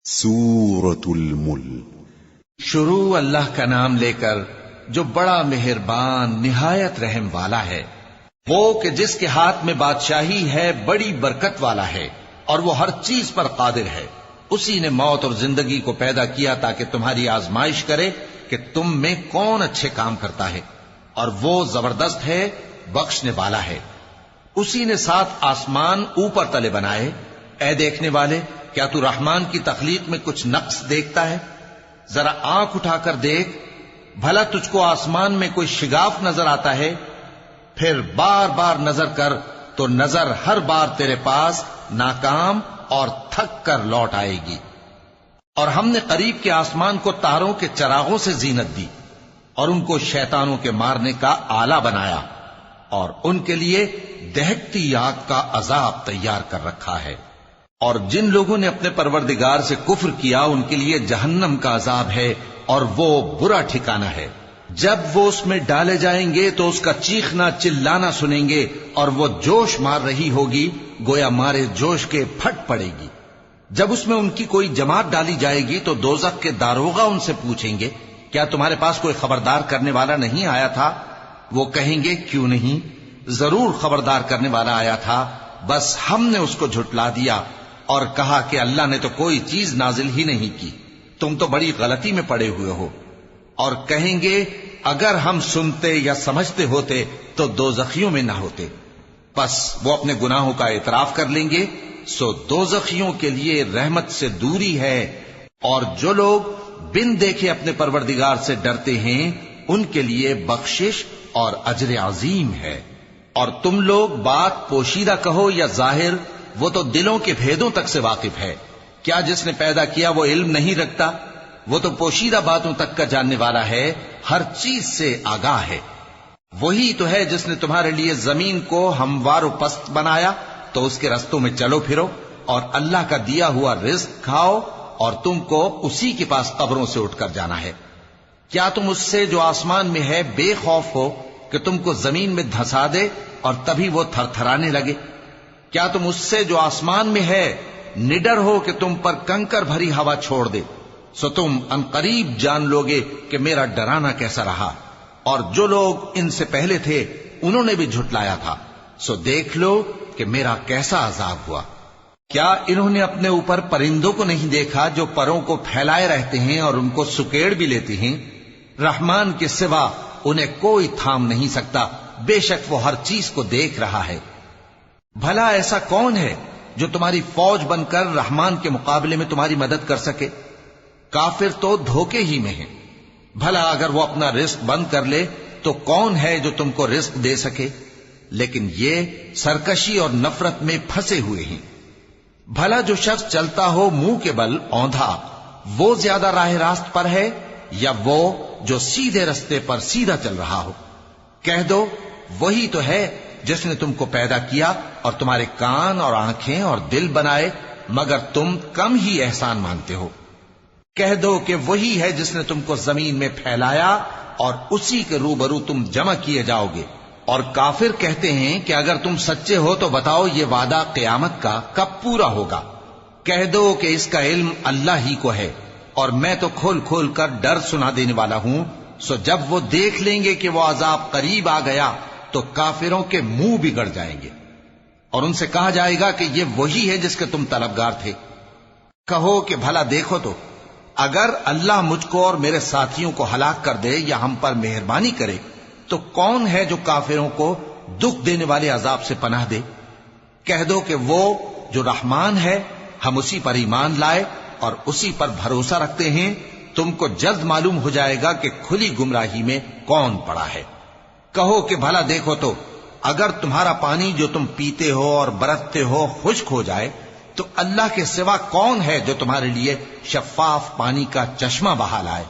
سورة الملک۔ شروع اللہ کا نام لے کر جو بڑا مہربان نہایت رحم والا ہے، وہ کہ جس کے ہاتھ میں بادشاہی ہے، بڑی برکت والا ہے اور وہ ہر چیز پر قادر ہے۔ اسی نے موت اور زندگی کو پیدا کیا تاکہ تمہاری آزمائش کرے کہ تم میں کون اچھے کام کرتا ہے، اور وہ زبردست ہے، بخشنے والا ہے۔ اسی نے 7 آسمان اوپر تلے بنائے۔ اے دیکھنے والے، کیا تو رحمان کی تخلیق میں کچھ نقص دیکھتا ہے؟ ذرا آنکھ اٹھا کر دیکھ، بھلا تجھ کو آسمان میں کوئی شگاف نظر آتا ہے؟ پھر بار بار نظر کر تو نظر ہر بار تیرے پاس ناکام اور تھک کر لوٹ آئے گی۔ اور ہم نے قریب کے آسمان کو تاروں کے چراغوں سے زینت دی اور ان کو شیطانوں کے مارنے کا آلہ بنایا، اور ان کے لیے دہکتی آگ کا عذاب تیار کر رکھا ہے۔ اور جن لوگوں نے اپنے پروردگار سے کفر کیا، ان کے لیے جہنم کا عذاب ہے اور وہ برا ٹھکانہ ہے۔ جب وہ اس میں ڈالے جائیں گے تو اس کا چیخنا چلانا سنیں گے، اور وہ جوش مار رہی ہوگی گویا مارے جوش کے پھٹ پڑے گی۔ جب اس میں ان کی کوئی جماعت ڈالی جائے گی تو دوزخ کے داروغہ ان سے پوچھیں گے، کیا تمہارے پاس کوئی خبردار کرنے والا نہیں آیا تھا؟ وہ کہیں گے، کیوں نہیں، ضرور خبردار کرنے والا آیا تھا، بس ہم نے اس کو جھٹلا دیا اور کہا کہ اللہ نے تو کوئی چیز نازل ہی نہیں کی، تم تو بڑی غلطی میں پڑے ہوئے ہو۔ اور کہیں گے، اگر ہم سنتے یا سمجھتے ہوتے تو دوزخیوں میں نہ ہوتے۔ پس وہ اپنے گناہوں کا اعتراف کر لیں گے، سو دوزخیوں کے لیے رحمت سے دوری ہے، اور جو لوگ بن دیکھے اپنے پروردگار سے ڈرتے ہیں ان کے لیے بخشش اور اجر عظیم ہے۔ اور تم لوگ بات پوشیدہ کہو یا ظاہر، وہ تو دلوں کے بھیدوں تک سے واقف ہے۔ کیا جس نے پیدا کیا وہ علم نہیں رکھتا؟ وہ تو پوشیدہ باتوں تک کا جاننے والا ہے، ہر چیز سے آگاہ ہے۔ وہی تو ہے جس نے تمہارے لیے زمین کو ہموار و پست بنایا، تو اس کے رستوں میں چلو پھرو اور اللہ کا دیا ہوا رزق کھاؤ، اور تم کو اسی کے پاس قبروں سے اٹھ کر جانا ہے۔ کیا تم اس سے جو آسمان میں ہے بے خوف ہو کہ تم کو زمین میں دھسا دے اور تبھی وہ تھر تھرانے لگے؟ کیا تم اس سے جو آسمان میں ہے نڈر ہو کہ تم پر کنکر بھری ہوا چھوڑ دے؟ سو تم عنقریب جان لوگے کہ میرا ڈرانا کیسا رہا۔ اور جو لوگ ان سے پہلے تھے انہوں نے بھی جھٹلایا تھا، سو دیکھ لو کہ میرا کیسا عذاب ہوا۔ کیا انہوں نے اپنے اوپر پرندوں کو نہیں دیکھا جو پروں کو پھیلائے رہتے ہیں اور ان کو سکیڑ بھی لیتے ہیں؟ رحمان کے سوا انہیں کوئی تھام نہیں سکتا، بے شک وہ ہر چیز کو دیکھ رہا ہے۔ بھلا ایسا کون ہے جو تمہاری فوج بن کر رحمان کے مقابلے میں تمہاری مدد کر سکے؟ کافر تو دھوکے ہی میں ہیں۔ بھلا اگر وہ اپنا رزق بند کر لے تو کون ہے جو تم کو رزق دے سکے؟ لیکن یہ سرکشی اور نفرت میں پھنسے ہوئے ہیں۔ بھلا جو شخص چلتا ہو منہ کے بل اوندھا، وہ زیادہ راہ راست پر ہے یا وہ جو سیدھے رستے پر سیدھا چل رہا ہو؟ کہہ دو، وہی تو ہے جس نے تم کو پیدا کیا اور تمہارے کان اور آنکھیں اور دل بنائے، مگر تم کم ہی احسان مانتے ہو۔ کہہ دو کہ وہی ہے جس نے تم کو زمین میں پھیلایا اور اسی کے روبرو تم جمع کیے جاؤ گے۔ اور کافر کہتے ہیں کہ اگر تم سچے ہو تو بتاؤ یہ وعدہ قیامت کا کب پورا ہوگا؟ کہہ دو کہ اس کا علم اللہ ہی کو ہے، اور میں تو کھول کھول کر ڈر سنا دینے والا ہوں۔ سو جب وہ دیکھ لیں گے کہ وہ عذاب قریب آ گیا تو کافروں کے منہ بگڑ جائیں گے، اور ان سے کہا جائے گا کہ یہ وہی ہے جس کے تم طلبگار تھے۔ کہو کہ بھلا دیکھو تو، اگر اللہ مجھ کو اور میرے ساتھیوں کو ہلاک کر دے یا ہم پر مہربانی کرے تو کون ہے جو کافروں کو دکھ دینے والے عذاب سے پناہ دے؟ کہہ دو کہ وہ جو رحمان ہے، ہم اسی پر ایمان لائے اور اسی پر بھروسہ رکھتے ہیں۔ تم کو جلد معلوم ہو جائے گا کہ کھلی گمراہی میں کون پڑا ہے۔ کہو کہ بھلا دیکھو تو، اگر تمہارا پانی جو تم پیتے ہو اور برتتے ہو خشک ہو جائے تو اللہ کے سوا کون ہے جو تمہارے لیے شفاف پانی کا چشمہ بہا لائے؟